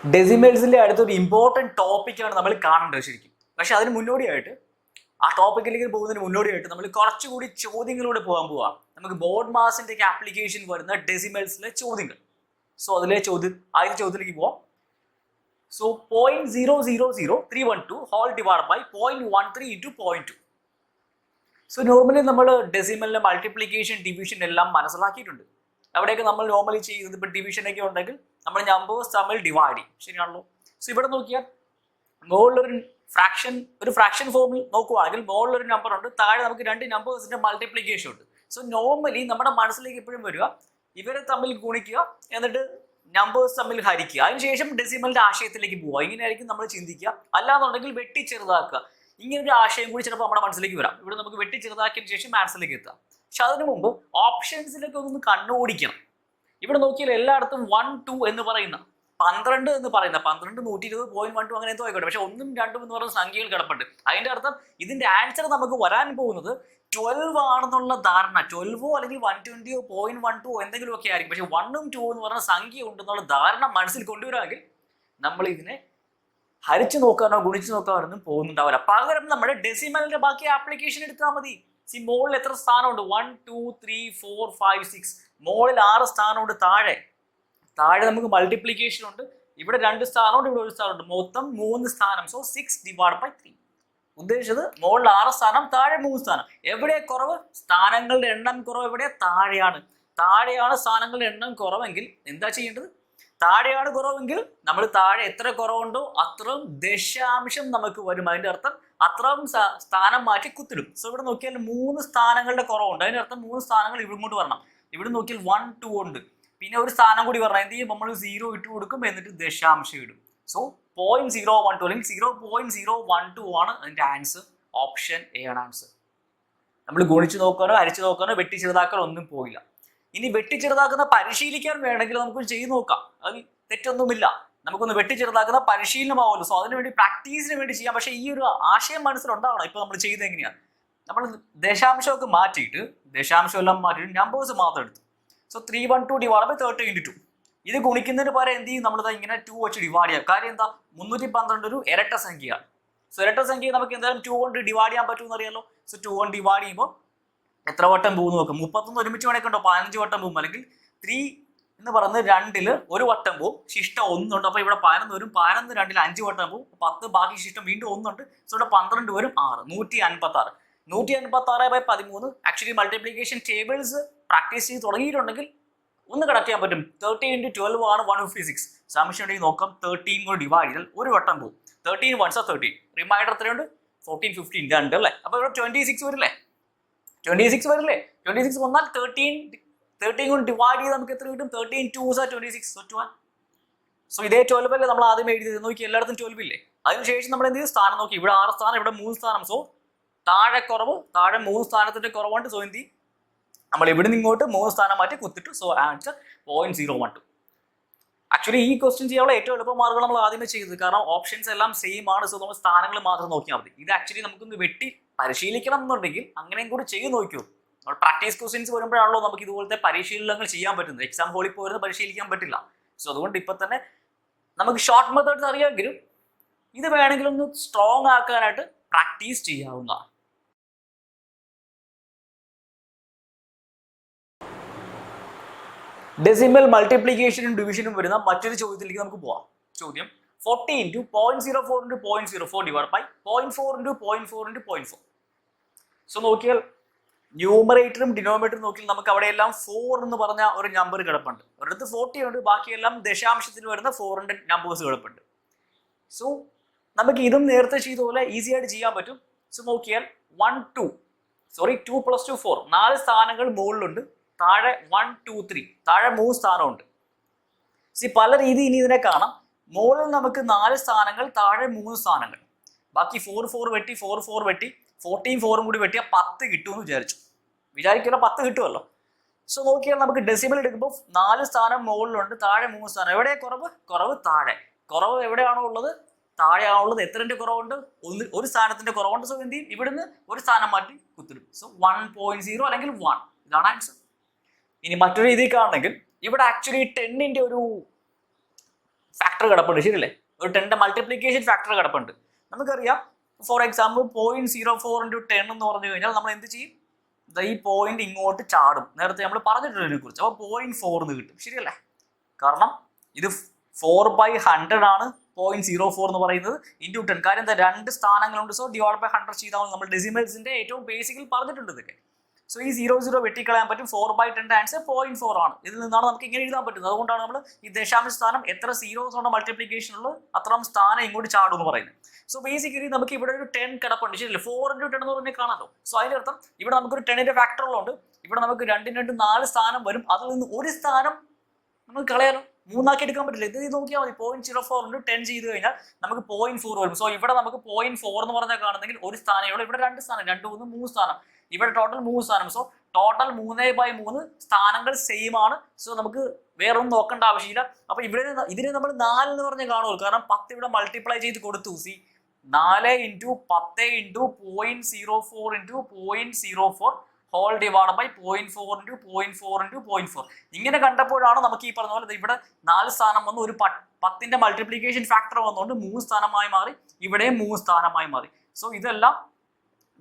ഡെസിമൽസിന്റെ അടുത്തൊരു ഇമ്പോർട്ടൻറ്റ് ടോപ്പിക്കാണ് നമ്മൾ കാണേണ്ടത് ശരിക്കും. പക്ഷെ അതിന് മുന്നോടിയായിട്ട്, ആ ടോപ്പിക്കിലേക്ക് പോകുന്നതിന് മുന്നോടിയായിട്ട് നമ്മൾ കുറച്ചുകൂടി ചോദ്യങ്ങളോട് പോകാൻ പോവാം. നമുക്ക് ബോർഡ് മാസിന്റെ ഒക്കെ ആപ്ലിക്കേഷൻ വരുന്ന ഡെസിമൽസിലെ ചോദ്യങ്ങൾ. സോ അതിലെ ആദ്യത്തെ ചോദ്യത്തിലേക്ക് പോവാം. So 0.000312 whole divide by 0.13 into 0.2. So normally നമ്മൾ ഡെസിമലിന്റെ മൾട്ടിപ്ലിക്കേഷൻ ഡിവിഷൻ എല്ലാം മനസ്സിലാക്കിയിട്ടുണ്ട്. അവിടെയൊക്കെ നമ്മൾ നോർമലി ചെയ്യുന്നത് ഇപ്പം ഡിവിഷനൊക്കെ ഉണ്ടെങ്കിൽ നമ്മൾ നമ്പേഴ്സ് തമ്മിൽ ഡിവൈഡ് ചെയ്യും, ശരിയാണല്ലോ. സോ ഇവിടെ നോക്കിയാൽ മുകളിലൊരു ഫ്രാക്ഷൻ ഫോമിൽ നോക്കുവാണെങ്കിൽ മുകളിലൊരു നമ്പർ ഉണ്ട്, താഴെ നമുക്ക് രണ്ട് നമ്പേഴ്സിന്റെ മൾട്ടിപ്ലിക്കേഷൻ ഉണ്ട്. സോ നോർമലി നമ്മുടെ മനസ്സിലേക്ക് എപ്പോഴും വരിക ഇവരെ തമ്മിൽ ഗുണിക്കുക എന്നിട്ട് നമ്പേഴ്സ് തമ്മിൽ ഹരിക്കുക, അതിനുശേഷം ഡെസിമലിന്റെ ആശയത്തിലേക്ക് പോവുക. ഇങ്ങനെയായിരിക്കും നമ്മൾ ചിന്തിക്കുക. അല്ലാന്നുണ്ടെങ്കിൽ വെട്ടി ചെറുതാക്കുക. ഇങ്ങനൊരു ആശയം കൂടി ചിലപ്പോൾ നമ്മുടെ മനസ്സിലേക്ക് വരാം. ഇവിടെ നമുക്ക് വെട്ടി ചെറുതാക്കിയതിനു ശേഷം ആൻസറിലേക്ക് എത്താം. പക്ഷെ അതിനു മുമ്പ് ഓപ്ഷൻസിലേക്ക് ഒന്ന് കണ്ണോടിക്കണം. ഇവിടെ നോക്കിയാൽ എല്ലായിടത്തും 1 2 എന്ന് പറയുന്ന 12 എന്ന് പറയുന്ന 12 120.12 അങ്ങനെ എന്തോ ആയിക്കോട്ടെ, പക്ഷെ 1ഉം 2ഉം എന്ന് പറയുന്ന സംഖ്യകൾ കിടപ്പുണ്ട്. അതിന്റെ അർത്ഥം ഇതിന്റെ ആൻസർ നമുക്ക് വരാൻ പോകുന്നത് 12 ആണെന്നുള്ള ധാരണ. 12 അല്ലെങ്കിൽ 120 0.12 എന്തെങ്കിലും ഒക്കെ ആയിരിക്കും. പക്ഷെ 1ഉം 2 എന്ന് പറയുന്ന സംഖ്യ ഉണ്ടെന്നുള്ള ധാരണ മനസ്സിൽ കൊണ്ടുവരാമെങ്കിൽ നമ്മൾ ഇതിനെ ഹരിച്ചു നോക്കാനോ ഗുണിച്ചു നോക്കാനോ ഒന്നും പോകുന്നുണ്ടാവില്ല. പകരം നമ്മുടെ ഡെസിമലിന്റെ ബാക്കി ആപ്ലിക്കേഷൻ എടുത്താൽ മതി. മോളിൽ എത്ര സ്ഥാനമുണ്ട്? 1 2 3 4 5 6. മോളിൽ 6 സ്ഥാനമുണ്ട്. താഴെ നമുക്ക് മൾട്ടിപ്ലിക്കേഷൻ ഉണ്ട്. ഇവിടെ 2 സ്ഥാനമുണ്ട്, ഇവിടെ 1 സ്ഥാനമുണ്ട്, മൊത്തം 3 സ്ഥാനം. So 6 divide by 3. ഉദ്ദേശിച്ചത് മുകളിൽ 6 സ്ഥാനം, താഴെ 3 സ്ഥാനം. എവിടെ കുറവ്? സ്ഥാനങ്ങളുടെ എണ്ണം കുറവ് എവിടെ? താഴെയാണ് സ്ഥാനങ്ങളുടെ എണ്ണം കുറവെങ്കിൽ എന്താ ചെയ്യേണ്ടത്? താഴെയാണ് കുറവെങ്കിൽ നമ്മൾ താഴെ എത്ര കുറവുണ്ടോ അത്രയും ദശാംശം നമുക്ക് വരും. അതിന്റെ അർത്ഥം അത്രയും സ്ഥാനം മാറ്റി കുത്തിടും. സോ ഇവിടെ നോക്കിയാൽ 3 സ്ഥാനങ്ങളുടെ കുറവുണ്ട്. അതിന്റെ അർത്ഥം 3 സ്ഥാനങ്ങൾ ഇങ്ങോട്ട് വരണം. ഇവിടെ നോക്കിയാൽ 1 2 ഉണ്ട്, പിന്നെ ഒരു സ്ഥാനം കൂടി വരണം. എന്ത് ചെയ്യും? നമ്മൾ 0 ഇട്ട് കൊടുക്കും, എന്നിട്ട് ദശാംശം ഇടും. സോ 0.012 അല്ലെങ്കിൽ 0.012 ആണ് അതിന്റെ ആൻസർ. ഓപ്ഷൻ എ ആണ് ആൻസർ. നമ്മൾ ഗുണിച്ചു നോക്കാനോ അരിച്ചു നോക്കാനോ വെട്ടി ചെറുതാക്കാനോ ഒന്നും പോയില്ല. ഇനി വെട്ടി ചെറുതാക്കുന്ന പരിശീലിക്കാൻ വേണമെങ്കിൽ നമുക്ക് ചെയ്ത് നോക്കാം, അതിൽ തെറ്റൊന്നുമില്ല. നമുക്കൊന്ന് വെട്ടി ചെറുതാക്കുന്ന പരിശീലനമാവുമല്ലോ. സോ അതിനുവേണ്ടി പ്രാക്ടീസിന് വേണ്ടി ചെയ്യാം. പക്ഷേ ഈ ഒരു ആശയം മനസ്സിലുണ്ടാവണം. ഇപ്പൊ നമ്മൾ ചെയ്ത് എങ്ങനെയാണ്? നമ്മൾ ദശാംശമൊക്കെ മാറ്റിയിട്ട് എല്ലാം മാറ്റിയിട്ട് നമ്പേഴ്സ് മാത്രം എടുത്തു. So 312 divide by 13 × 2. ഇത് ഗുണിക്കുന്നതിന് പകരം എന്ത് ചെയ്യും? നമ്മൾ ഇങ്ങനെ 2 വെച്ച് ഡിവൈഡ് ചെയ്യാം. കാര്യം എന്താ? 312 ഒരു ഇരട്ട സംഖ്യയാണ്. സോ ഇരട്ട സംഖ്യ നമുക്ക് എന്തായാലും 2 കൊണ്ട് ഡിവൈഡ് ചെയ്യാൻ പറ്റുമെന്ന് അറിയാലോ. സോ 2 കൊണ്ട് ഡിവൈഡ് ചെയ്യുമ്പോൾ എത്ര വട്ടം പോകും നോക്കാം. 31 ഒരുമിച്ച് വേണമെങ്കിൽ ഉണ്ടോ 15 വട്ടം പോകും. അല്ലെങ്കിൽ 3 എന്ന് പറയുന്നത് 2 ഒരു വട്ടം പോകും. ശിഷ്ടം 1 ഉണ്ട്. അപ്പൊ ഇവിടെ 11 വരും. 11 2 5 വട്ടം പോകും. 10 ബാക്കി ശിഷ്ടം വീണ്ടും 1 ഉണ്ട്. സോ ഇവിടെ 12 വരും. 6 156. 156/13. ആക്ച്വലി മൾട്ടിപ്ലിക്കേഷൻ ടേബിൾസ് പ്രാക്ടീസ് ചെയ്ത് തുടങ്ങിയിട്ടുണ്ടെങ്കിൽ ഒന്ന് കണക്ട് ചെയ്യാൻ പറ്റും. 13 × 12 ആണ് 156. സംശയം ഉണ്ടെങ്കിൽ നോക്കാം. 13 കൊണ്ട് ഡിവൈഡ് ചെയ്താൽ ഒരു വട്ടം പോകും. 13 1s are 13. റിമൈൻഡർ എത്രയുണ്ട്? 14 15 2 അല്ലേ. അപ്പൊ ഇവിടെ 26 വരില്ലേ? 26 വന്നാൽ 13 കൊണ്ട് ഡിവൈഡ് ചെയ്ത് നമുക്ക് എത്ര കിട്ടും? 13 2s are 26. സോ 12. സോ ഇതേ 12 അല്ലേ നമ്മൾ ആദ്യം എഴുതിയത്. നോക്കി എല്ലായിടത്തും 12 ഇല്ലേ? അതിനുശേഷം നമ്മൾ എന്ത് ചെയ്യും? സ്ഥാനം നോക്കി. ഇവിടെ 6 സ്ഥാനം, ഇവിടെ 3 സ്ഥാനം. സോ താഴെ 3 സ്ഥാനത്തിന്റെ കുറവുണ്ട്. സോ എന്ത് ചെയ്യും? നമ്മൾ ഇവിടെ നിന്ന് ഇങ്ങോട്ട് 3 സ്ഥാനം മാറ്റി കുത്തിട്ടു. So answer 0.012. ആക്ച്വലി ഈ ക്വസ്റ്റ്യൻ ചെയ്യാനുള്ള ഏറ്റവും എളുപ്പ മാർഗ്ഗം നമ്മൾ ആദ്യമേ ചെയ്തത്. കാരണം ഓപ്ഷൻസ് എല്ലാം സെയിം ആണ്. സോ നമ്മൾ സ്ഥാനങ്ങൾ മാത്രം നോക്കിയാൽ മതി. ഇത് ആക്ച്വലി നമുക്കൊന്ന് വെട്ടി പരിശീലിക്കണം എന്നുണ്ടെങ്കിൽ അങ്ങനെയും കൂടി ചെയ്ത് നോക്കൂ. നമ്മൾ പ്രാക്ടീസ് ക്വസ്റ്റ്യൻസ് വരുമ്പോഴാണല്ലോ നമുക്ക് ഇതുപോലത്തെ പരിശീലനങ്ങൾ ചെയ്യാൻ പറ്റുന്നത്. എക്സാം ഹോളിൽ പോയിരുന്ന് പരിശീലിക്കാൻ പറ്റില്ല. സോ അതുകൊണ്ട് ഇപ്പൊ തന്നെ നമുക്ക് ഷോർട്ട് മെത്തേഡ്സ് അറിയാമെങ്കിലും ഇത് വേണമെങ്കിൽ ഒന്ന് സ്ട്രോങ് ആക്കാനായിട്ട് പ്രാക്ടീസ് ചെയ്യാവുന്നതാണ്. ഡെസിമൽ മൾട്ടിപ്ലിക്കേഷനും ഡിവിഷനും വരുന്ന മറ്റൊരു ചോദ്യത്തിലേക്ക് നമുക്ക് പോവാം. ചോദ്യം 40 × 0.04 × 0.04 ഡിവൈഡ് ബൈ 0.4 × 0.4 × 0.4. സോ നോക്കിയാൽ ന്യൂമറേറ്ററും ഡിനോമിനേറ്ററും നോക്കിയാൽ നമുക്ക് അവിടെ എല്ലാം 4 എന്ന് പറഞ്ഞ ഒരു നമ്പർ കിടപ്പുണ്ട്. ഒരിടത്ത് 40 ഉണ്ട്, ബാക്കിയെല്ലാം ദശാംശത്തിൽ വരുന്ന 4ന്റെ നമ്പേഴ്സ് കിടപ്പുണ്ട്. സോ നമുക്ക് ഇതും നേരത്തെ ചെയ്ത പോലെ ഈസി ആയിട്ട് ചെയ്യാൻ പറ്റും. സോ നോക്കിയാൽ 2 + 2 4. 4 സ്ഥാനങ്ങൾ മുകളിലുണ്ട്. താഴെ 1 2 3. താഴെ 3 സ്ഥാനമുണ്ട്. പല രീതിയിൽ ഇനി ഇതിനെ കാണാം. മുകളിൽ നമുക്ക് 4 സ്ഥാനങ്ങൾ, താഴെ 3 സ്ഥാനങ്ങൾ. ബാക്കി 4 4 വെട്ടി 4 4 വെട്ടി 14 4 കൂടി വെട്ടിയാൽ 10 കിട്ടുമെന്ന് വിചാരിക്കുമല്ലോ. 10 കിട്ടുമല്ലോ. സോ നോക്കിയാൽ നമുക്ക് ഡെസിമൽ എടുക്കുമ്പോൾ 4 സ്ഥാനം മുകളിലുണ്ട്, താഴെ 3 സ്ഥാനം. എവിടെ കുറവ്? താഴെ. കുറവ് എവിടെയാണോ ഉള്ളത്? താഴെയാണോ ഉള്ളത്. എത്രന്റെ കുറവുണ്ട്? ഒരു സ്ഥാനത്തിന്റെ കുറവുണ്ട്. സോ എന്ത് ചെയ്യും? ഇവിടുന്ന് ഒരു സ്ഥാനം മാറ്റി കുത്തിടും. സോ 1.0 അല്ലെങ്കിൽ 1. ഇതാണ് ആൻസർ. ഇനി മറ്റൊരു രീതിയിൽ കാണണമെങ്കിൽ ഇവിടെ ആക്ച്വലി 10ന്റെ ഒരു ഫാക്ടർ കിടപ്പുണ്ട്, ശരിയല്ലേ? ഒരു 10ന്റെ മൾട്ടിപ്ലിക്കേഷൻ ഫാക്ടർ കിടപ്പുണ്ട്. നമുക്കറിയാം, ഫോർ എക്സാമ്പിൾ 0.04 × 10 എന്ന് പറഞ്ഞു കഴിഞ്ഞാൽ നമ്മൾ എന്ത് ചെയ്യും? ഈ പോയിന്റ് ഇങ്ങോട്ട് ചാടും. നേരത്തെ നമ്മൾ പറഞ്ഞിട്ടുണ്ട് ഇതിനെ കുറിച്ച്. അപ്പോൾ 0.4 എന്ന് കിട്ടും, ശരിയല്ലേ? കാരണം ഇത് 4/100 ആണ് 0.04 എന്ന് പറയുന്നത് ഇൻറ്റു 10. കാര്യം എന്താ, 2 സ്ഥാനങ്ങളുണ്ട്. സോ ഡിവൈഡ് ബൈ 100 ചെയ്താൽ നമ്മൾ ഡെസിമൽസിന്റെ ഏറ്റവും ബേസിക്കൽ പറഞ്ഞിട്ടുണ്ട് ഇതൊക്കെ. സോ ഈ 0 വെട്ടിക്കളയാൻ പറ്റും. 4/10 ആൻസർ 0.4 ആണ്. ഇതിൽ നിന്നാണ് നമുക്ക് ഇങ്ങനെ എഴുതാൻ പറ്റുന്നത്. അതുകൊണ്ടാണ് നമ്മൾ ഈ ദശാംശ സ്ഥാനം എത്ര സീറോസ് കൊണ്ട് മൾട്ടിപ്ലിക്കേഷൻ ഉള്ളത് അത്രയും സ്ഥാനം ഇങ്ങോട്ട് ചാടും എന്ന് പറയുന്നത്. സോ ബേസിക്കലി നമുക്ക് ഇവിടെ ഒരു 10 കിടപ്പുണ്ട്, ശരിയല്ലേ? 4 × 10 എന്ന് പറഞ്ഞാൽ കാണാമല്ലോ. സോ അതിന്റെ അർത്ഥം ഇവിടെ നമുക്കൊരു 10ന്റെ ഫാക്ടർ ഉള്ളതുകൊണ്ട് ഇവിടെ നമുക്ക് 2 4 സ്ഥാനം വരും. അതിൽ നിന്ന് ഒരു സ്ഥാനം നമുക്ക് കളയാലോ, 3 ആക്കി എടുക്കാൻ പറ്റില്ല. ഇത് നോക്കിയാൽ മതി. 0.04 × 10 ചെയ്ത് കഴിഞ്ഞാൽ നമുക്ക് 0.4 വരും. സോ ഇവിടെ നമുക്ക് 0.4 എന്ന് പറഞ്ഞാൽ കാണുന്നെങ്കിൽ ഒരു സ്ഥാനമേ ഉള്ളൂ. ഇവിടെ 2 സ്ഥാനം, 2 3 3 സ്ഥാനം. ഇവിടെ ടോട്ടൽ 3 സ്ഥാനം. സോ ടോട്ടൽ 3/3 സ്ഥാനങ്ങൾ സെയിം ആണ്. സോ നമുക്ക് വേറെ ഒന്നും നോക്കേണ്ട ആവശ്യമില്ല. അപ്പൊ ഇവിടെ ഇതിനെ നമ്മൾ 4 എന്ന് പറഞ്ഞ് കാണുള്ളൂ. കാരണം 10 ഇവിടെ മൾട്ടിപ്ലൈ ചെയ്ത് കൊടുത്തു. സി 4 × 10 × 0.04 × 0.04 ഹോൾ ഡിവൈഡ് ബൈ 0.4 × 0.4 × 0.4. ഇങ്ങനെ കണ്ടപ്പോഴാണ് നമുക്ക് ഈ പറഞ്ഞ പോലെ ഇവിടെ 4 സ്ഥാനം വന്നു. ഒരു 10ന്റെ മൾട്ടിപ്ലിക്കേഷൻ ഫാക്ടർ വന്നുകൊണ്ട് 3 സ്ഥാനമായി മാറി. ഇവിടെ 3 സ്ഥാനമായി മാറി. സോ ഇതെല്ലാം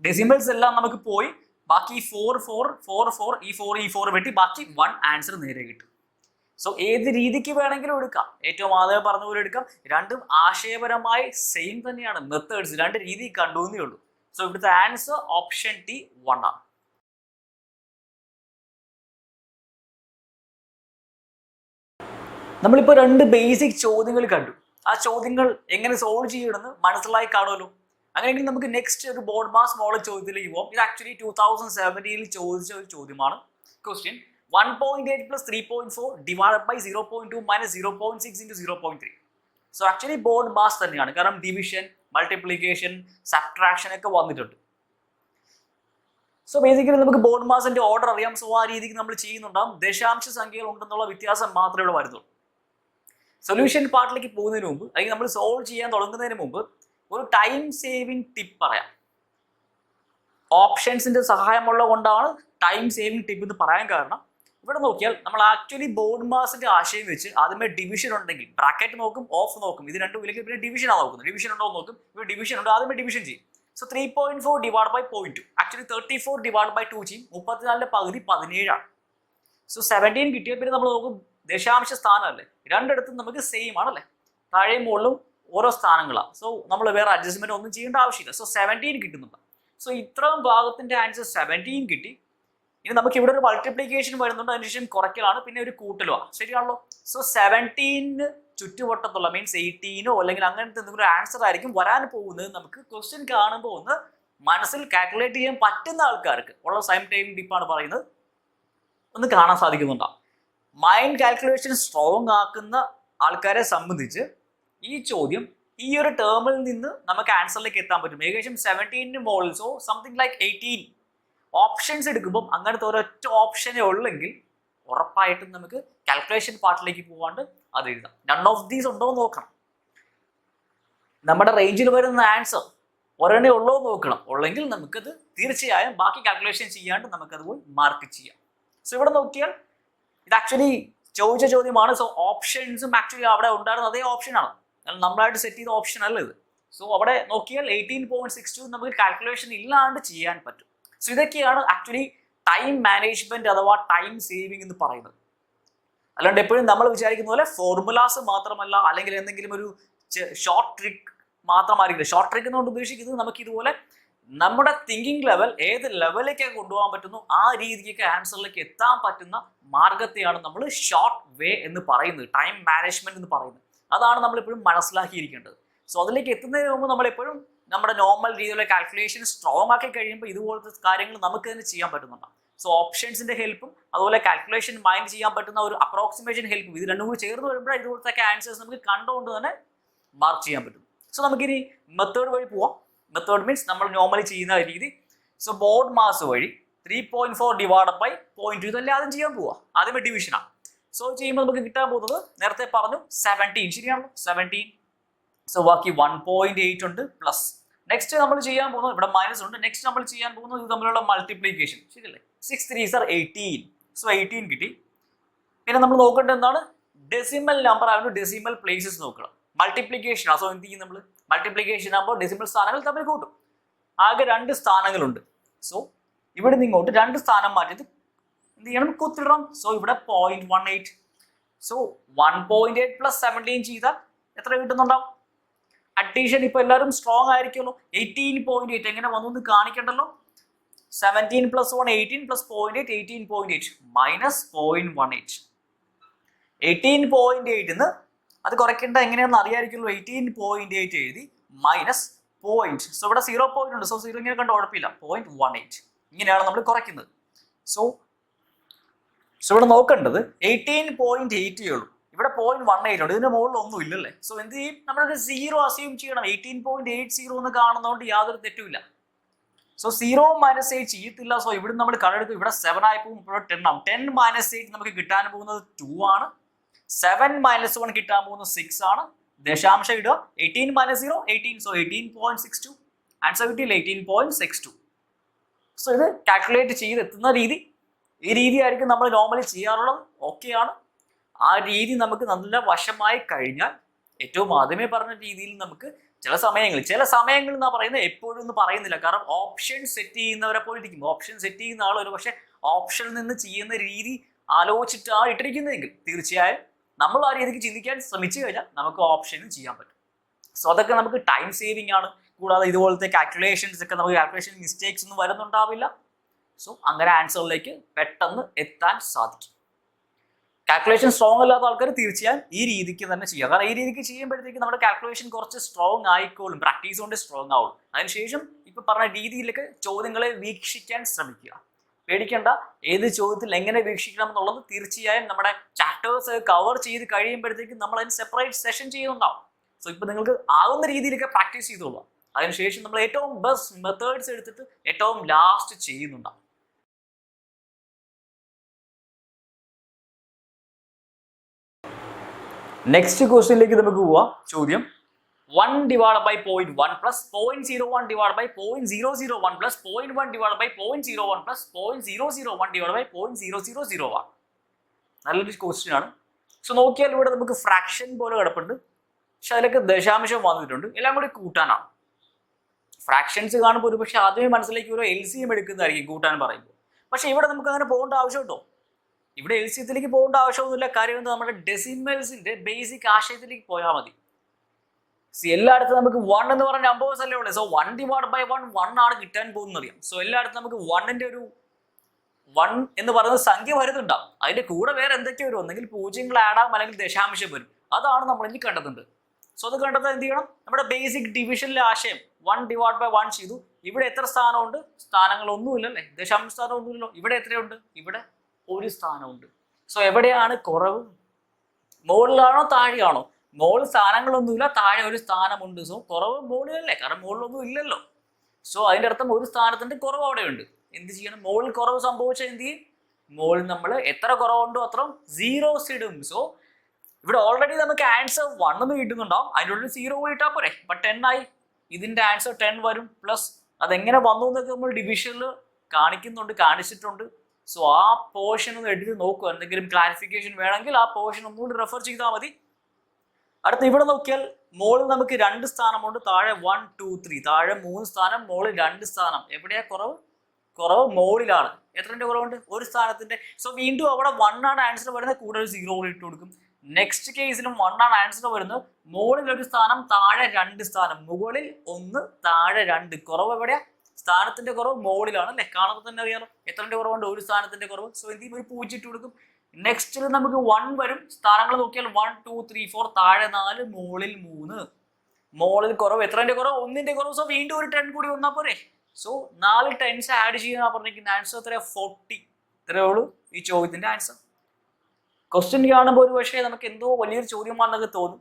ഡെസിമൽസ് എല്ലാം നമുക്ക് പോയി. ബാക്കി 4 4 4 4 ഈ 4 വെട്ടി ബാക്കി 1 ആൻസർ നേരെ കിട്ടും. സോ ഏത് രീതിക്ക് വേണമെങ്കിലും എടുക്കാം. ഏറ്റവും ആദ്യം പറഞ്ഞ പോലെ എടുക്കാം. രണ്ടും ആശയപരമായി സെയിം തന്നെയാണ്. മെത്തേഡ്സ് 2 രീതി കണ്ടു എന്നേ ഉള്ളൂ. സോ ഇവിടുത്തെ ആൻസർ ഓപ്ഷൻ ടി 1 ആണ്. നമ്മളിപ്പോൾ 2 ബേസിക് ചോദ്യങ്ങൾ കണ്ടു. ആ ചോദ്യങ്ങൾ എങ്ങനെ സോൾവ് ചെയ്യണമെന്ന് മനസ്സിലായി കാണുമല്ലോ. അങ്ങനെയെങ്കിൽ നമുക്ക് നെക്സ്റ്റ് ഒരു ബോർഡ് മാസ് മോഡൽ ചോദ്യത്തിലേക്ക് പോകാം. ഇത് ആക്ച്വലി 2017 ചോദിച്ച ഒരു ചോദ്യമാണ്. Question 1.8 + 3.4 divide by 0.2 - 0.6 × 0.3. So actually BODMAS തന്നെയാണ്. കാരണം ഡിവിഷൻ, മൾട്ടിപ്ലിക്കേഷൻ, സബ്ട്രാക്ഷൻ ഒക്കെ വന്നിട്ടുണ്ട്. സോ ബേസിക്കലി നമുക്ക് ബോർഡ് മാസിന്റെ ഓർഡർ അറിയാം. സോ ആ രീതിക്ക് നമ്മൾ ചെയ്യുന്നുണ്ടാകും. ദശാംശ സംഖ്യകൾ ഉണ്ടെന്നുള്ള വ്യത്യാസം മാത്രമേ ഇവിടെ വരുന്നുള്ളൂ. സൊല്യൂഷൻ പാർട്ടിലേക്ക് പോകുന്നതിന് മുമ്പ് അല്ലെങ്കിൽ നമ്മൾ സോൾവ് ചെയ്യാൻ തുടങ്ങുന്നതിന് മുമ്പ് ഒരു ടൈം സേവിങ് ടിപ്പ് പറയാം. ഓപ്ഷൻസിന്റെ സഹായമുള്ള കൊണ്ടാണ് ടൈം സേവിങ് ടിപ്പ് എന്ന് പറയാൻ കാരണം. ഇവിടെ നോക്കിയാൽ നമ്മൾ ആക്ച്വലി ബോർഡ് മാസിന്റെ ആശയം വെച്ച് ആദ്യമേ ഡിവിഷൻ ഉണ്ടെങ്കിൽ ബ്രാക്കറ്റ് നോക്കും, ഓഫ് നോക്കും. ഇത് രണ്ടും ഇല്ലെങ്കിൽ പിന്നെ ഡിവിഷനാണ് നോക്കുന്നത്. ഡിവിഷൻ ഉണ്ടോ നോക്കും. ഇവിടെ ഡിവിഷൻ ഉണ്ട്, ആദ്യമേ ഡിവിഷൻ ചെയ്യും. So 3.4 divide by 0.2 actually 34 divide by 2 ചെയ്യും. 34ന്റെ പകുതി 17 ആണ്. സോ 17 കിട്ടിയ പിന്നെ നമ്മൾ നോക്കും ദശാംശ സ്ഥാനമല്ലേ, രണ്ടിടത്തും നമുക്ക് സെയിം ആണല്ലേ, താഴെയും മുകളിലും ഓരോ സ്ഥാനങ്ങളാണ്. സോ നമ്മൾ വേറെ അഡ്ജസ്റ്റ്മെന്റ് ഒന്നും ചെയ്യേണ്ട ആവശ്യമില്ല. സോ 17 കിട്ടുന്നുണ്ട്. സോ ഇത്രയും ഭാഗത്തിന്റെ ആൻസർ 17 കിട്ടി. ഇനി നമുക്ക് ഇവിടെ ഒരു മൾട്ടിപ്ലിക്കേഷൻ വരുന്നുണ്ട്, അതിനുശേഷം കുറയ്ക്കലാണ്, പിന്നെ ഒരു കൂട്ടലുമാണ്. ശരിയാണല്ലോ. സോ 17 ചുറ്റുവട്ടത്തുള്ള മീൻസ് 18 അല്ലെങ്കിൽ അങ്ങനത്തെ എന്തെങ്കിലും ആൻസർ ആയിരിക്കും വരാൻ പോകുന്നത്. നമുക്ക് ക്വസ്റ്റ്യൻ കാണുമ്പോൾ ഒന്ന് മനസ്സിൽ കാൽക്കുലേറ്റ് ചെയ്യാൻ പറ്റുന്ന ആൾക്കാർക്ക് ഉള്ള സെയിം ടൈം ടിപ്പാണ് പറയുന്നത്, ഒന്ന് കാണാൻ സാധിക്കുന്നുണ്ടാവും. മൈൻഡ് കാൽക്കുലേഷൻ സ്ട്രോങ് ആക്കുന്ന ആൾക്കാരെ സംബന്ധിച്ച് ഈ ചോദ്യം ഈ ഒരു ടേമിൽ നിന്ന് നമുക്ക് ആൻസറിലേക്ക് എത്താൻ പറ്റും. ഏകദേശം 17 മുകളിൽ, സോ സംതിങ് ലൈക്ക് 18 ഓപ്ഷൻസ് എടുക്കുമ്പോൾ അങ്ങനത്തെ ഒരൊറ്റ ഓപ്ഷനേ ഉള്ളെങ്കിൽ ഉറപ്പായിട്ടും നമുക്ക് കാൽക്കുലേഷൻ പാർട്ടിലേക്ക് പോകാണ്ട് അത് എഴുതാം. നൺ ഓഫ് ദീസ് ഉണ്ടോ എന്ന് നോക്കണം. നമ്മുടെ റേഞ്ചിൽ വരുന്ന ആൻസർ ഒരെണ്ണേ ഉള്ളോ എന്ന് നോക്കണം. ഉള്ളെങ്കിൽ നമുക്കത് തീർച്ചയായും ബാക്കി കാൽക്കുലേഷൻ ചെയ്യാണ്ട് നമുക്കത് പോയി മാർക്ക് ചെയ്യാം. സോ ഇവിടെ നോക്കിയാൽ ഇത് ആക്ച്വലി ചോദിച്ച ചോദ്യമാണ്. സോ ഓപ്ഷൻസും ആക്ച്വലി അവിടെ ഉണ്ടായിരുന്ന അതേ ഓപ്ഷനാണ്, നമ്മളായിട്ട് സെറ്റ് ചെയ്ത ഓപ്ഷൻ അല്ല ഇത്. സോ അവിടെ നോക്കിയാൽ 18.62 നമുക്ക് കാൽക്കുലേഷൻ ഇല്ലാണ്ട് ചെയ്യാൻ പറ്റും. സോ ഇതൊക്കെയാണ് ആക്ച്വലി ടൈം മാനേജ്മെന്റ് അഥവാ ടൈം സേവിങ് എന്ന് പറയുന്നത്. അല്ലാണ്ട് എപ്പോഴും നമ്മൾ വിചാരിക്കുന്ന പോലെ ഫോർമുലാസ് മാത്രമല്ല, അല്ലെങ്കിൽ എന്തെങ്കിലും ഒരു ഷോർട്ട് ട്രിക്ക് മാത്രമായിരിക്കില്ല. ഷോർട്ട് ട്രിക്ക് എന്നുകൊണ്ട് ഉദ്ദേശിക്കുന്നത് നമുക്ക് ഇതുപോലെ നമ്മുടെ തിങ്കിങ് ലെവൽ ഏത് ലെവലിലേക്കൊക്കെ കൊണ്ടുപോകാൻ പറ്റുന്നു ആ രീതിക്കൊക്കെ ആൻസറിലേക്ക് എത്താൻ പറ്റുന്ന മാർഗത്തെയാണ് നമ്മൾ ഷോർട്ട് വേ എന്ന് പറയുന്നത്, ടൈം മാനേജ്മെന്റ് എന്ന് പറയുന്നത്. അതാണ് നമ്മളെപ്പോഴും മനസ്സിലാക്കിയിരിക്കേണ്ടത്. സോ അതിലേക്ക് എത്തുന്നതിന് മുമ്പ് നമ്മളെപ്പോഴും നമ്മുടെ നോർമൽ രീതിയിലുള്ള കാൽക്കുലേഷൻ സ്ട്രോങ് ആക്കി കഴിയുമ്പോൾ ഇതുപോലത്തെ കാര്യങ്ങൾ നമുക്ക് തന്നെ ചെയ്യാൻ പറ്റുന്നുണ്ടാവും. സോ ഓപ്ഷൻസിന്റെ ഹെൽപ്പും അതുപോലെ കാൽക്കുലേഷൻ മൈൻഡ് ചെയ്യാൻ പറ്റുന്ന ഒരു അപ്രോക്സിമേഷൻ ഹെൽപ്പും ഇത് രണ്ടും കൂടി ചേർന്ന് വരുമ്പോഴാണ് ഇതുപോലത്തെ ആൻസേഴ്സ് നമുക്ക് കണ്ടുകൊണ്ട് തന്നെ മാർക്ക് ചെയ്യാൻ പറ്റും. സോ നമുക്കിനി മെത്തേഡ് വഴി പോവാം. മെത്തേഡ് മീൻസ് നമ്മൾ നോർമലി ചെയ്യുന്ന രീതി. സോ ബോർഡ് മാസ് വഴി 3.4 ഡിവൈഡ് ബൈ 0.2 ഇതല്ലേ ആദ്യം ചെയ്യാൻ പോവാ. ആദ്യമേ ഡിവിഷനാണ്. സോ ചെയ്യുമ്പോൾ നമുക്ക് കിട്ടാൻ പോകുന്നത് നേരത്തെ പറഞ്ഞു 17, ശരിയാണല്ലോ 17. സോ ബാക്കി 1.8 ഉണ്ട് പ്ലസ്. നെക്സ്റ്റ് നമ്മൾ ചെയ്യാൻ പോകുന്നത് ഇവിടെ മൈനസ് ഉണ്ട്. നെക്സ്റ്റ് നമ്മൾ ചെയ്യാൻ പോകുന്നത് ഇത് തമ്മിലുള്ള മൾട്ടിപ്ലിക്കേഷൻ, ശരിയല്ലേ. 6 3s are 18. സോ 18 കിട്ടി. പിന്നെ നമ്മൾ നോക്കേണ്ടത് എന്താണ്, ഡെസിമൽ നമ്പർ ആയതുകൊണ്ട് ഡെസിമൽ പ്ലേസസ് നോക്കണം. മൾട്ടിപ്ലിക്കേഷൻ ആണ്. സോ എന്ത് ചെയ്യും നമ്മൾ? മൾട്ടിപ്ലിക്കേഷൻ ആകുമ്പോൾ ഡെസിമൽ സ്ഥാനങ്ങൾ തമ്മിൽ കൂട്ടും. ആകെ 2 സ്ഥാനങ്ങളുണ്ട്. സോ ഇവിടെ നിന്ന് ഇങ്ങോട്ട് 2 സ്ഥാനം മാറ്റിയത് എന്ത് ചെയ്യണം? കുത്തിടണം. സോ ഇവിടെ 0.18. സോ 1.8 പ്ലസ് 17 ചെയ്താൽ എത്ര കിട്ടുന്നുണ്ടാവും? അഡീഷൻ ഇപ്പൊ എല്ലാവരും സ്ട്രോങ് ആയിരിക്കുമല്ലോ. 18.8 എങ്ങനെ വന്നു എന്ന് കാണിക്കണ്ടല്ലോ. 17 പ്ലസ് 1 18 പ്ലസ് 0.8 18.8 മൈനസ് 0.18. 18.8 എന്ന് അത് കുറയ്ക്കേണ്ട എങ്ങനെയാണെന്ന് അറിയാമായിരിക്കുമല്ലോ. 18.8 എഴുതി മൈനസ് പോയിന്റ്. സോ ഇവിടെ 0 പോയിന്റ് ഉണ്ട്. സോ 0 ഇങ്ങനെ കണ്ട് കുഴപ്പമില്ല. 0.18 ഇങ്ങനെയാണ് നമ്മൾ കുറയ്ക്കുന്നത്. സോ ഇവിടെ നോക്കേണ്ടത് 18.8 ഉള്ളൂ. ഇവിടെ 0.18 ഉണ്ട്. ഇതിന്റെ മുകളിൽ ഒന്നും ഇല്ലല്ലേ. സോ എന്ത് ചെയ്യും? നമ്മളൊരു 0 അസ്യൂം ചെയ്യണം. 18.80 എന്ന് കാണുന്നതുകൊണ്ട് യാതൊരു തെറ്റുമില്ല. സോ 0 മൈനസ് 8 ചെയ്യത്തില്ല. സോ ഇവിടെ നമ്മൾ കണ്ടെടുക്കും. ഇവിടെ 7 ആയി പോകും. ഇവിടെ 10 ആവും. 10 മൈനസ് 8 നമുക്ക് കിട്ടാൻ പോകുന്നത് 2 ആണ്. 7 മൈനസ് 1 കിട്ടാൻ പോകുന്നത് 6 ആണ്. ദശാംശം ഇടുക. 18 മൈനസ് 0 18. സോ 18.62 ആൻസർ കിട്ടിയില്ല. 18.62. സോ ഇത് കാൽക്കുലേറ്റ് ചെയ്ത് എത്തുന്ന രീതി ഈ രീതിയായിരിക്കും നമ്മൾ നോർമലി ചെയ്യാറുള്ളത്. ഓക്കെയാണ്. ആ രീതി നമുക്ക് നല്ല വശമായി കഴിഞ്ഞാൽ ഏറ്റവും ആദ്യമേ പറഞ്ഞ രീതിയിൽ നമുക്ക് ചില സമയങ്ങളിൽ എന്നാ പറയുന്നത്, എപ്പോഴും ഒന്നും പറയുന്നില്ല. കാരണം ഓപ്ഷൻ സെറ്റ് ചെയ്യുന്നവരെ പോലെ ഇരിക്കും. ഓപ്ഷൻ സെറ്റ് ചെയ്യുന്ന ആൾ ഒരു പക്ഷേ ഓപ്ഷനിൽ നിന്ന് ചെയ്യുന്ന രീതി ആലോചിച്ചിട്ടാണ് ഇട്ടിരിക്കുന്നതെങ്കിൽ തീർച്ചയായും നമ്മൾ ആ രീതിക്ക് ചിന്തിക്കാൻ ശ്രമിച്ചു കഴിഞ്ഞാൽ നമുക്ക് ഓപ്ഷനും ചെയ്യാൻ പറ്റും. സോ അതൊക്കെ നമുക്ക് ടൈം സേവിങ് ആണ്. കൂടാതെ ഇതുപോലത്തെ കാൽക്കുലേഷൻസ് ഒക്കെ നമുക്ക് കാൽക്കുലേഷൻ മിസ്റ്റേക്സ് ഒന്നും വരുന്നുണ്ടാവില്ല. സോ അങ്ങനെ ആൻസറിലേക്ക് പെട്ടെന്ന് എത്താൻ സാധിക്കും. കാൽക്കുലേഷൻ സ്ട്രോങ് അല്ലാത്ത ആൾക്കാർ തീർച്ചയായും ഈ രീതിക്ക് തന്നെ ചെയ്യുക. കാരണം ഈ രീതിക്ക് ചെയ്യുമ്പോഴത്തേക്ക് നമ്മുടെ കാൽക്കുലേഷൻ കുറച്ച് സ്ട്രോങ് ആയിക്കോളും. പ്രാക്ടീസ് കൊണ്ട് സ്ട്രോങ് ആവും. അതിനുശേഷം ഇപ്പൊ പറഞ്ഞ രീതിയിലേക്ക് ചോദ്യങ്ങളെ വീക്ഷിക്കാൻ ശ്രമിക്കുക. പേടിക്കേണ്ട. ഏത് ചോദ്യത്തിൽ എങ്ങനെ വീക്ഷിക്കണം എന്നുള്ളത് തീർച്ചയായും നമ്മുടെ ചാപ്റ്റേഴ്സ് കവർ ചെയ്ത് കഴിയുമ്പോഴത്തേക്ക് നമ്മൾ അതിന് സെപ്പറേറ്റ് സെഷൻ ചെയ്യുന്നുണ്ടാവും. സോ ഇപ്പൊ നിങ്ങൾക്ക് ആകുന്ന രീതിയിലൊക്കെ പ്രാക്ടീസ് ചെയ്തോളാം. അതിനുശേഷം നമ്മൾ ഏറ്റവും ബെസ്റ്റ് മെത്തേഡ്സ് എടുത്തിട്ട് ഏറ്റവും ലാസ്റ്റ് ചെയ്യുന്നുണ്ടാവും. നെക്സ്റ്റ് ക്വസ്റ്റ്യനിലേക്ക് നമുക്ക് പോവാം. ചോദ്യം 1 divided by 0.1 plus 0.01 divided by 0.001 plus 0.1 divided by 0.01 plus 0.001 divided by 0.0001. നല്ലൊരു ക്വസ്റ്റ്യൻ ആണ്. സോ നോക്കിയാൽ ഇവിടെ നമുക്ക് ഫ്രാക്ഷൻ പോലെ കിടപ്പുണ്ട്. പക്ഷെ അതിലൊക്കെ ദശാംശം വന്നിട്ടുണ്ട്. എല്ലാം കൂടി കൂട്ടാനാണ്. ഫ്രാക്ഷൻസ് കാണുമ്പോൾ ഒരു പക്ഷെ ആദ്യമേ മനസ്സിലേക്ക് ഒരു LCM എടുക്കുന്നതായിരിക്കും കൂട്ടാൻ പറയുമ്പോൾ. പക്ഷെ ഇവിടെ നമുക്ക് അങ്ങനെ പോകേണ്ട ആവശ്യമുണ്ടോ? ഇവിടെ LCMത്തിലേക്ക് പോകേണ്ട ആവശ്യമൊന്നുമില്ല. കാര്യം എന്താ? നമ്മുടെ ഡെസിമൽസിന്റെ ബേസിക് ആശയത്തിലേക്ക് പോയാൽ മതി. എല്ലായിടത്തും നമുക്ക് 1 എന്ന് പറഞ്ഞ നമ്പേഴ്സ് അല്ലേ ഉള്ളത്. സോ 1 divided by 1 ആണ് കിട്ടാൻ പോകുന്നത് അറിയാം. സോ എല്ലായിടത്തും നമുക്ക് 1ന്റെ ഒരു 1 എന്ന് പറയുന്ന സംഖ്യ വരുന്നുണ്ടാവും. അതിന്റെ കൂടെ വേറെ എന്തൊക്കെ വരും? ഒന്നെങ്കിൽ പൂജ്യങ്ങൾ ആഡ് ആകും, അല്ലെങ്കിൽ ദശാംശം വരും. അതാണ് നമ്മൾ ഇനി കണ്ടെത്തുന്നത്. സോ അത് കണ്ടെത്താൻ എന്ത് ചെയ്യണം? നമ്മുടെ ബേസിക് ഡിവിഷനിലെ ആശയം 1 divided by 1 ചെയ്തു. ഇവിടെ എത്ര സ്ഥാനമുണ്ട്? സ്ഥാനങ്ങളൊന്നുമില്ലല്ലേ. ദശാംശ സ്ഥാനം ഒന്നുമില്ലല്ലോ. ഇവിടെ എത്രയുണ്ട്? ഇവിടെ ഒരു സ്ഥാനമുണ്ട്. സോ എവിടെയാണ് കുറവ്? മുകളിലാണോ താഴെയാണോ? മുകളിൽ സ്ഥാനങ്ങളൊന്നുമില്ല, താഴെ ഒരു സ്ഥാനമുണ്ട്. സോ കുറവ് മുകളിലല്ലേ, കാരണം മുകളിലൊന്നും ഇല്ലല്ലോ. സോ അതിന്റെ അർത്ഥം ഒരു സ്ഥാനത്തിന്റെ കുറവ് അവിടെ ഉണ്ട്. എന്ത് ചെയ്യണം? മുകളിൽ കുറവ് സംഭവിച്ചാൽ എന്ത് ചെയ്യും? മുകളിൽ നമ്മൾ എത്ര കുറവുണ്ടോ അത്ര സീറോസ് ഇടും. സോ ഇവിടെ ഓൾറെഡി നമുക്ക് ആൻസർ 1 എന്ന് കിട്ടുന്നുണ്ടാവും. അതിൻ്റെ ഉള്ളിൽ 0 ഇട്ടാൽ പോരെ. ബട്ട് 10 ആയി. ഇതിന്റെ ആൻസർ 10 വരും. പ്ലസ് അതെങ്ങനെ വന്നു എന്നൊക്കെ നമ്മൾ ഡിവിഷനിൽ കാണിച്ചിട്ടുണ്ട്. സോ ആ പോർഷൻ ഒന്ന് എടുത്ത് നോക്കുക. എന്തെങ്കിലും ക്ലാരിഫിക്കേഷൻ വേണമെങ്കിൽ ആ പോർഷൻ ഒന്നുകൂടി റെഫർ ചെയ്താൽ മതി. അടുത്ത് ഇവിടെ നോക്കിയാൽ മുകളിൽ നമുക്ക് 2 സ്ഥാനമുണ്ട്. താഴെ 1 2 3. താഴെ 3 സ്ഥാനം, മുകളിൽ 2 സ്ഥാനം. എവിടെയാ കുറവ്? കുറവ് മുകളിലാണ്. എത്രന്റെ കുറവുണ്ട്? ഒരു സ്ഥാനത്തിന്റെ. സോ വീണ്ടും അവിടെ 1 ആണ് ആൻസർ വരുന്നത്. കൂടെ ഒരു 0 ഇട്ട് കൊടുക്കും. നെക്സ്റ്റ് കേസിലും 1 ആണ് ആൻസർ വരുന്നത്. മുകളിൽ ഒരു സ്ഥാനം, താഴെ 2 സ്ഥാനം. മുകളിൽ 1, താഴെ 2. കുറവ് എവിടെയാ? സ്ഥാനത്തിന്റെ കുറവ് മുകളിലാണ് അല്ലെ. കാണുമ്പോൾ തന്നെ അറിയാലോ എത്രന്റെ കുറവുണ്ട്? ഒരു സ്ഥാനത്തിന്റെ കുറവ്. സോ എന്തെങ്കിലും ഒരു 0 ഇട്ട് കൊടുക്കും. നെക്സ്റ്റിൽ നമുക്ക് 1 വരും. സ്ഥാനങ്ങൾ നോക്കിയാൽ 1 2 3 4. താഴെ 4, മുകളിൽ 3. മുകളിൽ കുറവ് എത്രന്റെ കുറവ്? 1ന്റെ കുറവ്. സോ വീണ്ടും ഒരു 10 കൂടി വന്നാൽ പോരെ. സോ 4 10s ആഡ് ചെയ്യുന്ന പറഞ്ഞിരിക്കുന്ന ആൻസർ എത്രയാ? 40. ഇത്രയേ ഉള്ളൂ ഈ ചോദ്യത്തിന്റെ ആൻസർ. ക്വസ്റ്റ്യൻ കാണുമ്പോൾ ഒരു പക്ഷേ നമുക്ക് എന്തോ വലിയൊരു ചോദ്യമാണെന്നൊക്കെ തോന്നും.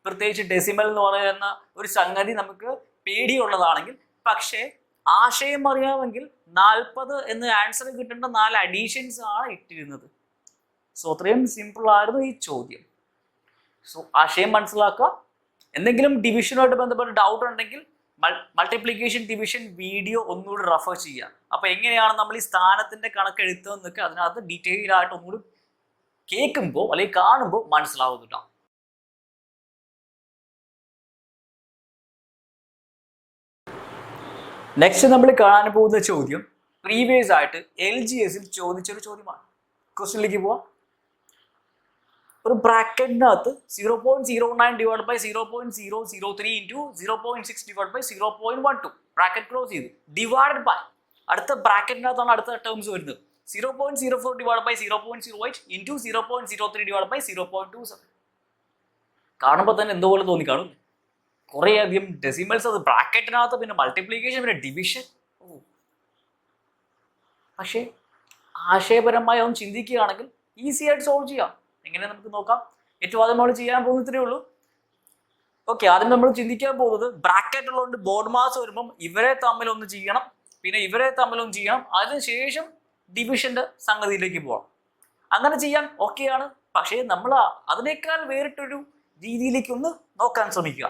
പ്രത്യേകിച്ച് ഡെസിമൽ എന്ന് പറയുന്ന ഒരു സംഗതി നമുക്ക് പേടിയുള്ളതാണെങ്കിൽ. പക്ഷേ ആശയം അറിയാമെങ്കിൽ 40 എന്ന് ആൻസർ കിട്ടേണ്ട 4 അഡീഷൻസ് ആണ് ഇട്ടിരുന്നത്. സോ അത്രയും സിമ്പിൾ ആയിരുന്നു ഈ ചോദ്യം. സോ ആശയം മനസ്സിലാക്കുക. എന്തെങ്കിലും ഡിവിഷനുമായിട്ട് ബന്ധപ്പെട്ട് ഡൗട്ട് ഉണ്ടെങ്കിൽ മൾട്ടിപ്ലിക്കേഷൻ ഡിവിഷൻ വീഡിയോ ഒന്നുകൂടി റെഫർ ചെയ്യുക. അപ്പൊ എങ്ങനെയാണ് നമ്മൾ ഈ സ്ഥാനത്തിന്റെ കണക്ക് എഴുത്തുന്നതൊക്കെ അതിനകത്ത് ഡീറ്റെയിൽ ആയിട്ട് ഒന്നുകൂടി കേൾക്കുമ്പോൾ അല്ലെങ്കിൽ കാണുമ്പോൾ മനസ്സിലാവുന്നുണ്ടോ? നെക്സ്റ്റ് നമ്മൾ കാണാൻ പോകുന്ന ചോദ്യം പ്രീവിയസ് ആയിട്ട് LGSൽ ചോദിച്ചൊരു ചോദ്യമാണ്. ക്വസ്റ്റ്യനിലേക്ക് പോവാം. ഒരു ബ്രാക്കറ്റിനകത്ത് 0.09 divide by 0.003 into 0.6 divide by 0.12 bracket close ചെയ്തു ഡിവൈഡഡ് ബൈ അടുത്ത ബ്രാക്കറ്റിനകത്താണ് അടുത്ത ടേംസ് വരുന്നത് 0.04 divide by 0.08 into 0.03 divide by 0.27. കാണുമ്പോൾ തന്നെ എന്തുപോലെ തോന്നിക്കാണും, കുറേ അധികം ഡെസിമൽസ്, അത് ബ്രാക്കറ്റിനകത്ത്, പിന്നെ മൾട്ടിപ്ലിക്കേഷൻ, പിന്നെ ഡിവിഷൻ. പക്ഷേ ആശയപരമായി ഒന്ന് ചിന്തിക്കുകയാണെങ്കിൽ ഈസി ആയിട്ട് സോൾവ് ചെയ്യാം. എങ്ങനെ നമുക്ക് നോക്കാം. ഏറ്റവും ആദ്യം നമ്മൾ ചെയ്യാൻ പോകുന്നത്രേ ഉള്ളൂ. ഓക്കെ, ആദ്യം നമ്മൾ ചിന്തിക്കാൻ പോകുന്നത് ബ്രാക്കറ്റ് ഉള്ളതുകൊണ്ട് ബോർഡ് മാസ് വരുമ്പം ഇവരെ തമ്മിൽ ഒന്ന് ചെയ്യണം, പിന്നെ ഇവരെ തമ്മിൽ ഒന്ന് ചെയ്യണം, അതിനുശേഷം ഡിവിഷന്റെ സംഗതിയിലേക്ക് പോകണം. അങ്ങനെ ചെയ്യാൻ ഓക്കെയാണ്. പക്ഷേ നമ്മൾ അതിനേക്കാൾ വേറിട്ടൊരു രീതിയിലേക്ക് ഒന്ന് നോക്കാൻ ശ്രമിക്കുക.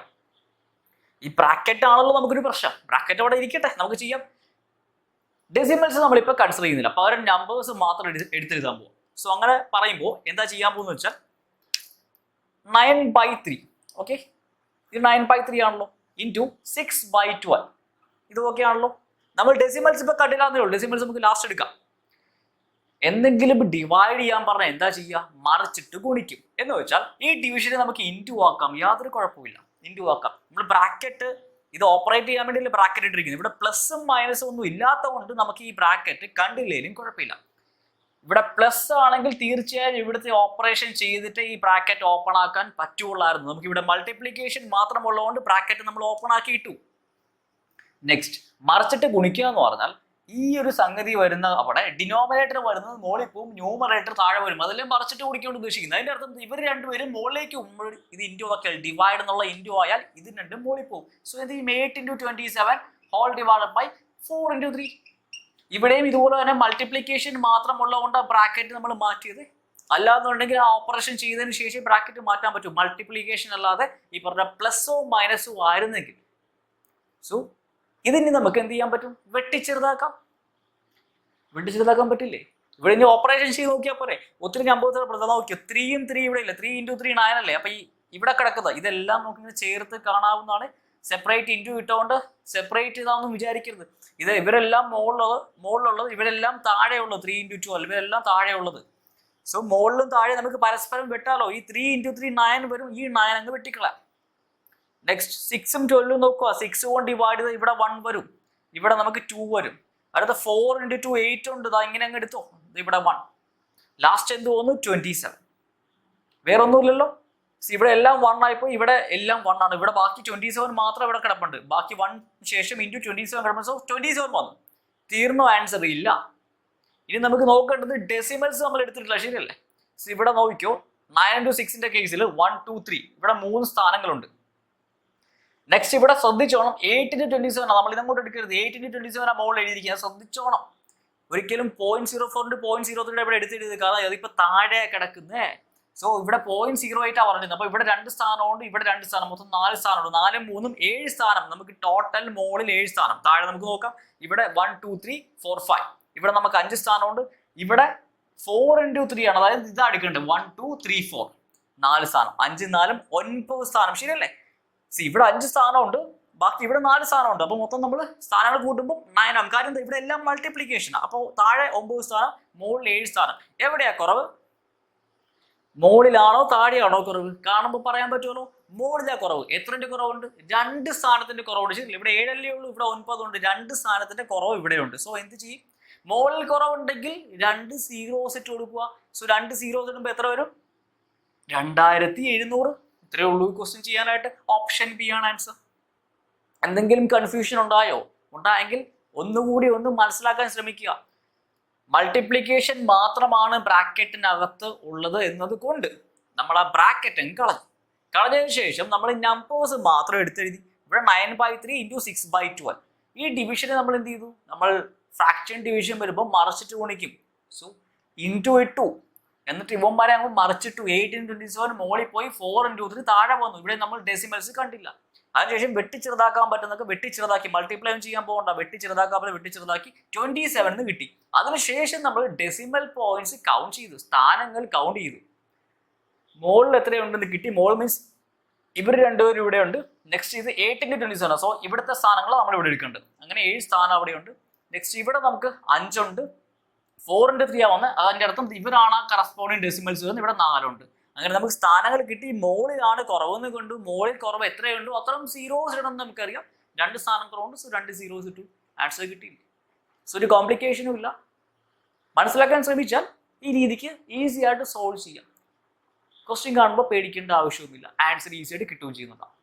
ഈ ബ്രാക്കറ്റ് ആണല്ലോ നമുക്കൊരു പ്രശ്നം. ബ്രാക്കറ്റ് അവിടെ ഇരിക്കട്ടെ, നമുക്ക് ചെയ്യാം. ഡെസിമൽസ് നമ്മളിപ്പോൾ കൺസിഡർ ചെയ്യുന്നില്ല, പകരം നമ്പേഴ്സ് മാത്രം എടുത്തെഴുതാൻ പോകും. സോ അങ്ങനെ പറയുമ്പോൾ എന്താ ചെയ്യാൻ പോകുന്നത് വെച്ചാൽ 9/3. ഓക്കെ, ഇത് 9/3 ആണല്ലോ, ഇൻറ്റു 6/12. ഇത് ഓക്കെ ആണല്ലോ. നമ്മൾ ഡെസിമൽസ് ഇപ്പൊ കണ്ടില്ലാന്നേ ഉള്ളൂ. ഡെസിമൽസ് നമുക്ക് ലാസ്റ്റ് എടുക്കാം. എന്തെങ്കിലും ഡിവൈഡ് ചെയ്യാൻ പറഞ്ഞാൽ എന്താ ചെയ്യുക? മറിച്ചിട്ട് ഗുണിക്കും. എന്ന് വെച്ചാൽ ഈ ഡിവിഷനെ നമുക്ക് ഇൻറ്റു ആക്കാം, യാതൊരു കുഴപ്പമില്ല. ഇൻറ്റു ആക്കാം. നമ്മൾ ബ്രാക്കറ്റ് ഇത് ഓപ്പറേറ്റ് ചെയ്യാൻ വേണ്ടി ബ്രാക്കറ്റ് ഇട്ടിരിക്കുന്നത്. ഇവിടെ പ്ലസും മൈനസും ഒന്നും ഇല്ലാത്ത കൊണ്ട് നമുക്ക് ഈ ബ്രാക്കറ്റ് കണ്ടില്ലേലും കുഴപ്പമില്ല. ഇവിടെ പ്ലസ് ആണെങ്കിൽ തീർച്ചയായും ഇവിടുത്തെ ഓപ്പറേഷൻ ചെയ്തിട്ട് ഈ ബ്രാക്കറ്റ് ഓപ്പൺ ആക്കാൻ പറ്റുള്ളായിരുന്നു. നമുക്ക് ഇവിടെ മൾട്ടിപ്ലിക്കേഷൻ മാത്രമുള്ളതുകൊണ്ട് ബ്രാക്കറ്റ് നമ്മൾ ഓപ്പൺ ആക്കി ഇട്ടു. നെക്സ്റ്റ്, മറിച്ചിട്ട് ഗുണിക്കുക എന്ന് പറഞ്ഞാൽ ഈ ഒരു സംഗതി വരുന്ന അവിടെ ഡിനോമിനേറ്റർ വരുന്നത് മുകളിൽ പോവും, ന്യൂമറേറ്റർ താഴെ വരും. അതെല്ലാം മറിച്ചിട്ട് ഗുണിക്കൊണ്ട് ഉദ്ദേശിക്കുന്നത്. അതിന്റെ അർത്ഥം ഇവർ രണ്ടുപേരും മുകളിലേക്ക് ഇത് ഇൻറ്റു ആക്കിയാൽ ഡിവൈഡ് എന്നുള്ള ഇൻറ്റു ആയാൽ ഇത് രണ്ടും മുകളിൽ പോകും. സോ ഇത് 8 × 27 ഹോൾ ഡിവൈഡഡ് ബൈ 4 × 3. ഇവിടെയും ഇതുപോലെ തന്നെ മൾട്ടിപ്ലിക്കേഷൻ മാത്രമുള്ളതുകൊണ്ട് ബ്രാക്കറ്റ് നമ്മൾ മാറ്റിയത്. അല്ലാന്നുണ്ടെങ്കിൽ ആ ഓപ്പറേഷൻ ചെയ്തതിന് ശേഷം ബ്രാക്കറ്റ് മാറ്റാൻ പറ്റും. മൾട്ടിപ്ലിക്കേഷൻ അല്ലാതെ ഈ പറഞ്ഞ പ്ലസോ മൈനസോ ആയിരുന്നെങ്കിൽ. സോ ഇതിന് നമുക്ക് എന്ത് ചെയ്യാൻ പറ്റും? വെട്ടിച്ചെറുതാക്കാൻ പറ്റില്ലേ? ഇവിടെ ഇനി ഓപ്പറേഷൻ ചെയ്ത് നോക്കിയാൽ പോരെ. ഒത്തിരി നമ്പേഴ്സ് നോക്കിയോ, 3 3 ഇവിടെ ഇല്ല, 3 × 3 9 അല്ലേ. അപ്പൊ ഈ ഇവിടെ കിടക്കുന്നത് ഇതെല്ലാം നോക്കി ചേർത്ത് കാണാവുന്നതാണ്. സെപ്പറേറ്റ് ഇൻറ്റു ഇട്ടുകൊണ്ട് സെപ്പറേറ്റ് ചെയ്താണെന്നും വിചാരിക്കരുത്. ഇത് ഇവരെല്ലാം മുകളിലുള്ളത് ഇവരെല്ലാം താഴെയുള്ളത് 3 × 12 ഇവരെല്ലാം താഴെയുള്ളത്. സോ മുകളിലും താഴെ നമുക്ക് പരസ്പരം വെട്ടാലോ. ഈ 3 × 3 9 വരും, ഈ 9 അങ്ങ് വെട്ടിക്കളാം. നെക്സ്റ്റ് 6ഉം 12ഉം നോക്കുക. 6 കൊണ്ട് ഡിവൈഡ് ചെയ്ത് ഇവിടെ 1 വരും, ഇവിടെ നമുക്ക് 2 വരും. അടുത്ത 4 × 2 8 ഉണ്ട്, ഇങ്ങനെ അങ്ങ് എടുത്തോ, ഇവിടെ 1. ലാസ്റ്റ് എന്ത് തോന്നുന്നു? 27. വേറെ ഒന്നുമില്ലല്ലോ. ഇവിടെ എല്ലാം 1 ആയിപ്പോ, ഇവിടെ എല്ലാം 1 ആണ്. ഇവിടെ ബാക്കി 27 മാത്രം ഇവിടെ കിടപ്പുണ്ട്. ബാക്കി 1 ശേഷം ഇൻറ്റു 27 കിടപ്പുണ്ട്. സോ 27 വന്നു. തീർന്നു, ആൻസർ ഇല്ല. ഇനി നമുക്ക് നോക്കേണ്ടത് ഡെസിമൽസ് നമ്മൾ എടുത്തിട്ടില്ല, ശരിയല്ലേ? ഇവിടെ നോക്കിക്കോ, 9 × 6ന്റെ കേസിൽ 1 2 3 ഇവിടെ 3 സ്ഥാനങ്ങളുണ്ട്. നെക്സ്റ്റ് ഇവിടെ ശ്രദ്ധിച്ചോണം, 8 × 27 നമ്മൾ ഇതങ്ങോട്ട് എടുക്കരുത്. 8 × 27 മുകളിൽ എഴുതിയിരിക്കുന്നത് ശ്രദ്ധിച്ചോണം. ഒരിക്കലും 0.04 0.03 ഇവിടെ എടുത്തിരുന്നത്, കാരണം അതിപ്പോ താഴെ കിടക്കുന്നേ. സോ ഇവിടെ 0.08 പറഞ്ഞത്. അപ്പൊ ഇവിടെ 2 സ്ഥാനമുണ്ട്, ഇവിടെ 2 സ്ഥാനം, മൊത്തം 4 സ്ഥാനമുണ്ട്. 4 ഉം 3ഉം 7 സ്ഥാനം. നമുക്ക് ടോട്ടൽ മുകളിൽ 7 സ്ഥാനം, താഴെ നമുക്ക് നോക്കാം. ഇവിടെ 1 2 3 4 5 ഇവിടെ നമുക്ക് 5 സ്ഥാനമുണ്ട്. ഇവിടെ 4 × 3 ആണ്, അതായത് ഇതാ എടുക്കേണ്ടത് 1 2 3 4 4 സ്ഥാനം. 5 4 9 സ്ഥാനം, ശരിയല്ലേ? ഇവിടെ 5 സ്ഥാനമുണ്ട്, ബാക്കി ഇവിടെ 4 സ്ഥാനമുണ്ട്. അപ്പൊ മൊത്തം നമ്മൾ സ്ഥാനങ്ങൾ കൂട്ടുമ്പോൾ 9 ആവും. കാര്യം ഇവിടെ എല്ലാം മൾട്ടിപ്ലിക്കേഷൻ. അപ്പോൾ താഴെ 9 സ്ഥാനം, മുകളിൽ 7 സ്ഥാനം. എവിടെയാ കുറവ്? മുകളിലാണോ താഴെയാണോ കുറവ്? കാണുമ്പോൾ പറയാൻ പറ്റുമല്ലോ. മുകളിലാ കുറവ്. എത്രന്റെ കുറവുണ്ട്? 2 സ്ഥാനത്തിന്റെ കുറവുണ്ട്. ശരി, ഇവിടെ 7 അല്ലേ ഉള്ളൂ, ഇവിടെ 9 ഉണ്ട്. 2 സ്ഥാനത്തിന്റെ കുറവ് ഇവിടെയുണ്ട്. സോ എന്ത് ചെയ്യും? മുകളിൽ കുറവുണ്ടെങ്കിൽ 2 സീറോസ് ഇട്ട് കൊടുക്കുക. സോ 2 സീറോസ് ഇടുമ്പോൾ എത്ര വരും? 2700. ഇത്രയേ ഉള്ളൂ ക്വസ്റ്റ്യൻ ചെയ്യാനായിട്ട്. ഓപ്ഷൻ ബി ആണ് ആൻസർ. എന്തെങ്കിലും കൺഫ്യൂഷൻ ഉണ്ടായെങ്കിൽ ഒന്നുകൂടി ഒന്ന് മനസ്സിലാക്കാൻ ശ്രമിക്കുക. മൾട്ടിപ്ലിക്കേഷൻ മാത്രമാണ് ബ്രാക്കറ്റിനകത്ത് ഉള്ളത് എന്നതുകൊണ്ട് നമ്മൾ ആ ബ്രാക്കറ്റ് കളഞ്ഞതിന് ശേഷം നമ്മൾ നമ്പേഴ്സ് മാത്രം എടുത്തെഴുതി. ഇവിടെ 9/3 × 6/12. ഈ ഡിവിഷനെ നമ്മൾ എന്ത് ചെയ്തു? നമ്മൾ ഫ്രാക്ഷൻ ഡിവിഷൻ വരുമ്പോൾ മറിച്ചിട്ട് ഗുണിക്കും. സോ ഇൻറ്റു ഇട്ടു, എന്നിട്ട് ഇവന്മാരെ അങ്ങ് മറിച്ചിട്ടു. 8 × 27 മുകളിൽ പോയി, 4 × 3 താഴെ വന്നു. ഇവിടെ നമ്മൾ ഡെസിമൽസ് കണ്ടില്ല. അതിനുശേഷം വെട്ടിച്ചെറുതാക്കാൻ പറ്റുന്നൊക്കെ വെട്ടിച്ചെറുതാക്കി, മൾട്ടിപ്ലൈ ചെയ്യാൻ പോകണ്ട, വെട്ടിച്ചെറുതാക്കി 27 കിട്ടി. അതിനുശേഷം നമ്മൾ ഡെസിമൽ പോയിന്റ്സ് കൗണ്ട് ചെയ്തു, സ്ഥാനങ്ങൾ കൗണ്ട് ചെയ്തു. മോളിൽ എത്രയുണ്ടെന്ന് കിട്ടി. മോൾ മീൻസ് ഇവർ രണ്ടുപേരും ഇവിടെ ഉണ്ട്. നെക്സ്റ്റ് ഇത് 8×27, സോ ഇവിടുത്തെ സ്ഥാനങ്ങൾ നമ്മൾ ഇവിടെ എടുക്കേണ്ടത്. അങ്ങനെ 7 സ്ഥാനം അവിടെയുണ്ട്. നെക്സ്റ്റ് ഇവിടെ നമുക്ക് 5 ഉണ്ട്. 4×3 വന്ന് അതിന്റെ അർത്ഥം ഇവരാണ് കറസ്പോണ്ടിങ് ഡെസിമൽസ് വരുന്നത്. ഇവിടെ 4 ഉണ്ട്. അങ്ങനെ നമുക്ക് സ്ഥാനങ്ങൾ കിട്ടി. മോളിലാണ് കുറവെന്ന് കണ്ടു. മോളിൽ കുറവ് എത്രയുണ്ടോ അത്രയും സീറോസ് ഇടണമെന്ന് നമുക്കറിയാം. 2 സ്ഥാനം കുറവുണ്ട്, സോ 2 സീറോസ് ഇട്ടു. ആൻസർ കിട്ടിയില്ല. സോ ഒരു കോംപ്ലിക്കേഷനും ഇല്ല. മനസ്സിലാക്കാൻ ശ്രമിച്ചാൽ ഈ രീതിക്ക് ഈസി ആയിട്ട് സോൾവ് ചെയ്യാം. ക്വസ്റ്റ്യൻ കാണുമ്പോൾ പേടിക്കേണ്ട ആവശ്യവുമില്ല. ആൻസർ ഈസി ആയിട്ട് കിട്ടുകയും ചെയ്യുന്നതാണ്.